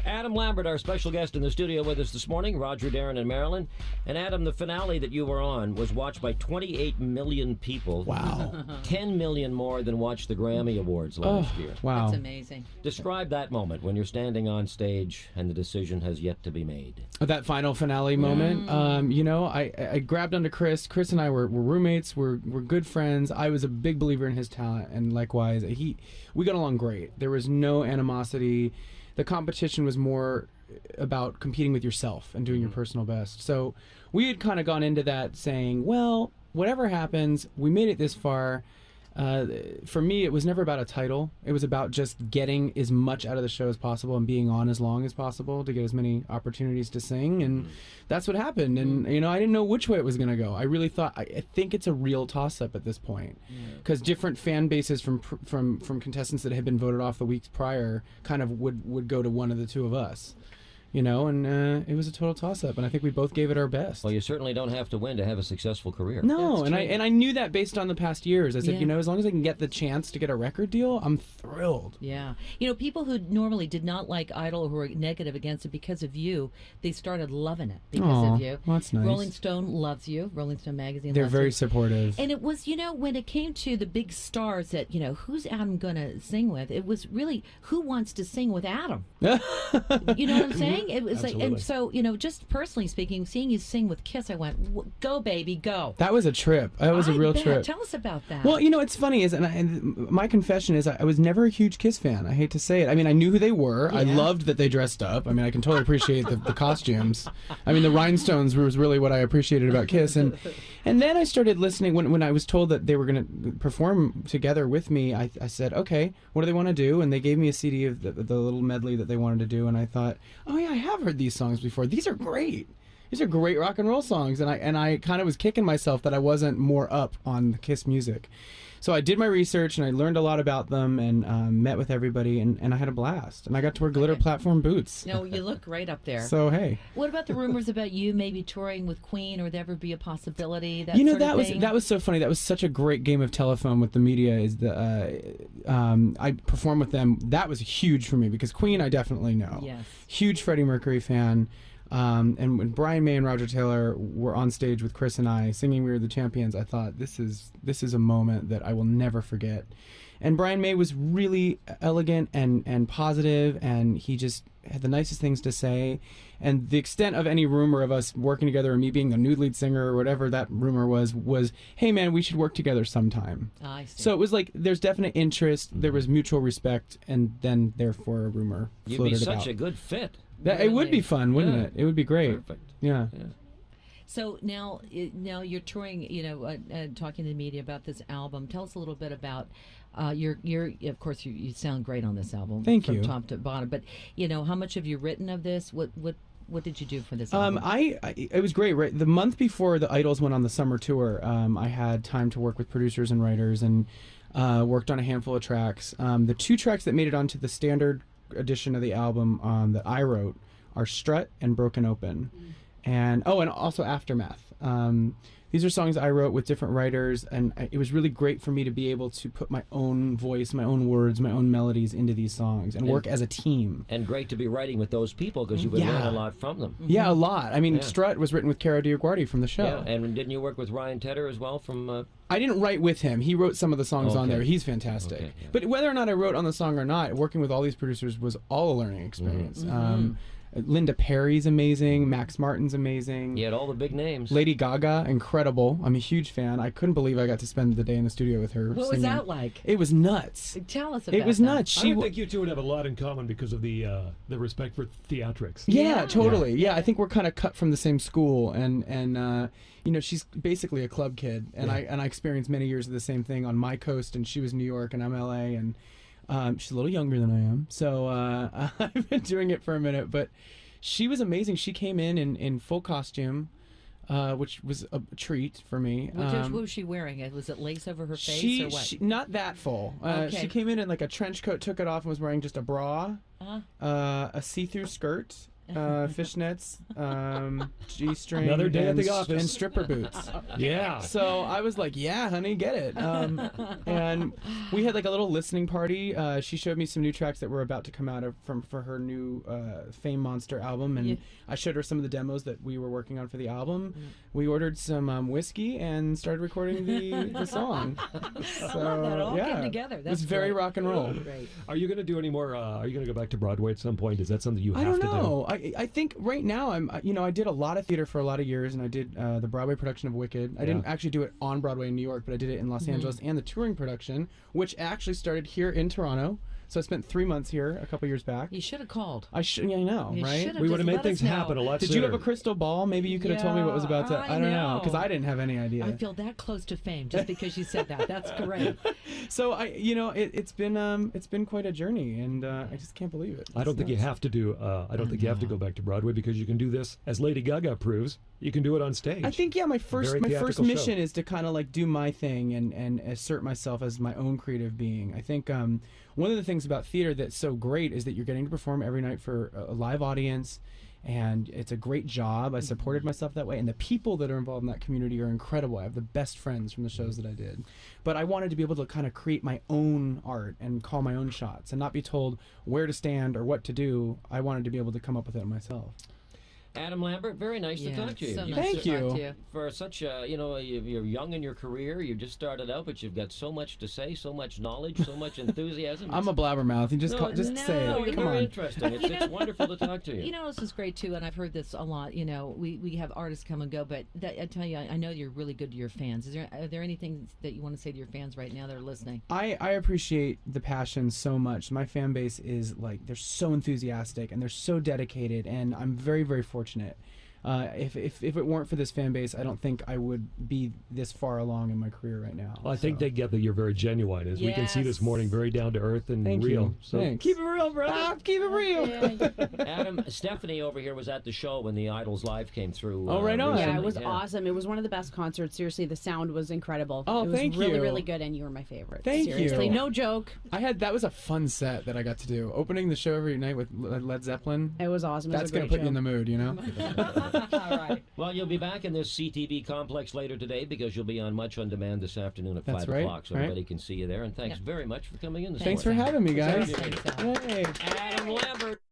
Adam Lambert, our special guest in the studio with us this morning, Roger, Darren, and Marilyn. And Adam, the finale that you were on was watched by 28 million people. Wow. 10 million more than watched the Grammy Awards last year. Wow. That's amazing. Describe that moment when you're standing on stage and the decision has yet to be made. That final finale moment, I grabbed onto Chris. Chris and I were roommates. We're good friends. I was a big believer in his talent, and likewise, we got along great. There was no animosity. The competition was more about competing with yourself and doing your personal best. So we had kind of gone into that saying, well, whatever happens, we made it this far. For me, it was never about a title. It was about just getting as much out of the show as possible and being on as long as possible to get as many opportunities to sing. And that's what happened. And, I didn't know which way it was going to go. I really thought, I think it's a real toss-up at this point. Because different fan bases from contestants that had been voted off the weeks prior kind of would go to one of the two of us. And it was a total toss-up, and I think we both gave it our best. Well, you certainly don't have to win to have a successful career. No, and I knew that based on the past years. I said, as long as I can get the chance to get a record deal, I'm thrilled. Yeah. People who normally did not like Idol or who were negative against it because of you, they started loving it because of you. Well, that's nice. Rolling Stone loves you. Rolling Stone magazine They're loves very you. supportive. And it was, when it came to the big stars that, who's Adam going to sing with? It was really, who wants to sing with Adam? You know what I'm saying? It was Absolutely. like, and so, just personally speaking, seeing you sing with Kiss, I went, go, baby, go. That was a trip. That was a real trip. Tell us about that. Well, it's funny is, and my confession is, I was never a huge Kiss fan. I hate to say it. I mean, I knew who they were. Yeah. I loved that they dressed up. I mean, I can totally appreciate the costumes. I mean, the rhinestones was really what I appreciated about Kiss. And then I started listening when I was told that they were going to perform together with me. I said, okay, what do they want to do? And they gave me a CD of the little medley that they wanted to do. And I thought, oh yeah, I have heard these songs before. These are great. These are great rock and roll songs. And I kind of was kicking myself that I wasn't more up on the Kiss music. So I did my research and I learned a lot about them and met with everybody and I had a blast. And I got to wear glitter platform boots. No, you look great up there. So hey. What about the rumors about you maybe touring with Queen, or would there ever be a possibility? That was so funny. That was such a great game of telephone with the media. I performed with them. That was huge for me because Queen I definitely know. Yes. Huge Freddie Mercury fan. And when Brian May and Roger Taylor were on stage with Chris and I singing "We Are the Champions," I thought this is a moment that I will never forget. And Brian May was really elegant and positive, and he just had the nicest things to say. And the extent of any rumor of us working together, or me being the nude lead singer, or whatever that rumor was, hey man, we should work together sometime. I see. So it was like there's definite interest, there was mutual respect, and then therefore a rumor You'd floated be such about. a good fit. It would be fun, wouldn't Yeah. it? It would be great. Perfect. Yeah. So now you're touring, talking to the media about this album. Tell us a little bit about your. Of course, you sound great on this album. Thank from you. Top to bottom. But how much have you written of this? What did you do for this album? It was great. Right, the month before the Idols went on the summer tour, I had time to work with producers and writers and worked on a handful of tracks. The two tracks that made it onto the standard edition of the album that I wrote are Strut and Broken Open. And also Aftermath. These are songs I wrote with different writers, and it was really great for me to be able to put my own voice, my own words, my own melodies into these songs and work as a team. And great to be writing with those people because you would learn a lot from them. Yeah, a lot. I mean, Strut was written with Caro DioGuardi from the show. Yeah, and didn't you work with Ryan Tedder as well from... I didn't write with him. He wrote some of the songs on there. He's fantastic. Okay, yeah. But whether or not I wrote on the song or not, working with all these producers was all a learning experience. Linda Perry's amazing. Max Martin's amazing. You had all the big names. Lady Gaga, incredible. I'm a huge fan. I couldn't believe I got to spend the day in the studio with her. What singing. was that like? It was nuts. Tell us about it was that. nuts. I think you two would have a lot in common because of the respect for theatrics. Yeah, totally. Yeah, I think we're kind of cut from the same school, and she's basically a club kid, and I experienced many years of the same thing on my coast, and she was New York, and I'm LA, and she's a little younger than I am, so I've been doing it for a minute, but she was amazing. She came in full costume, which was a treat for me. What was she wearing? Was it lace over her face or what? Not that full. She came in like a trench coat, took it off, and was wearing just a bra, a see-through skirt, fishnets, G-string, Another day at the office. and stripper boots. Yeah. So I was like, yeah, honey, get it. And we had like a little listening party. She showed me some new tracks that were about to come out for her new Fame Monster album, and I showed her some of the demos that we were working on for the album. We ordered some whiskey and started recording the song. So, I love that all came together. It was very rock and roll. Great. Are you going to do any more? Are you going to go back to Broadway at some point? Is that something you have I don't to know. I think right now I did a lot of theater for a lot of years, and I did the Broadway production of Wicked. I didn't actually do it on Broadway in New York, but I did it in Los Angeles, and the touring production, which actually started here in Toronto. So I spent 3 months here a couple years back. You should have called. Yeah, I know, You right? should've We would just have made let things us know. happen a lot Did sooner. you have a crystal ball? Maybe you could have told me what was about to. I don't know, because I didn't have any idea. I feel that close to fame just because you said that. That's great. So it's been quite a journey, and I just can't believe it. I don't think you have to do. I don't think you have to go back to Broadway, because you can do this, as Lady Gaga proves. You can do it on stage. I think my first theatrical mission show. is to kind of like do my thing and assert myself as my own creative being. I think one of the things about theater that's so great is that you're getting to perform every night for a live audience, and it's a great job. I supported myself that way, and the people that are involved in that community are incredible. I have the best friends from the shows that I did. But I wanted to be able to kind of create my own art and call my own shots and not be told where to stand or what to do. I wanted to be able to come up with it myself. Adam Lambert, very nice to talk to you. So You- nice Thank to you. talk to you. For such a, you're young in your career, you just started out, but you've got so much to say, so much knowledge, so much enthusiasm. I'm a blabbermouth. You just No, say no, it. you're Come very on. interesting. It's wonderful to talk to you. You know, this is great too, and I've heard this a lot. You know, we have artists come and go, but I tell you, I know you're really good to your fans. Are there anything that you want to say to your fans right now that are listening? I appreciate the passion so much. My fan base is like, they're so enthusiastic and they're so dedicated, and I'm very, very fortunate. If it weren't for this fan base, I don't think I would be this far along in my career right now. Well, I think they get that you're very genuine, as we can see this morning, very down to earth and Thank real. you. So Thanks. keep it real, brother. Keep it real. Adam, Stephanie over here was at the show when the Idols Live came through. Oh, right on. Yeah, recently. it was awesome. It was one of the best concerts. Seriously, the sound was incredible. Oh, it was thank really, you. really good, and you were my favorite. Thank you. Seriously, no joke. That was a fun set that I got to do. Opening the show every night with Led Zeppelin. It was awesome. That's going to put you in the mood, you know? All right. Well, you'll be back in this CTV complex later today, because you'll be on Much on Demand this afternoon at That's 5 right, o'clock, so right. everybody can see you there. And thanks very much for coming in this Thanks for morning. having me, guys. Thanks, Al. Yay. Adam Lambert.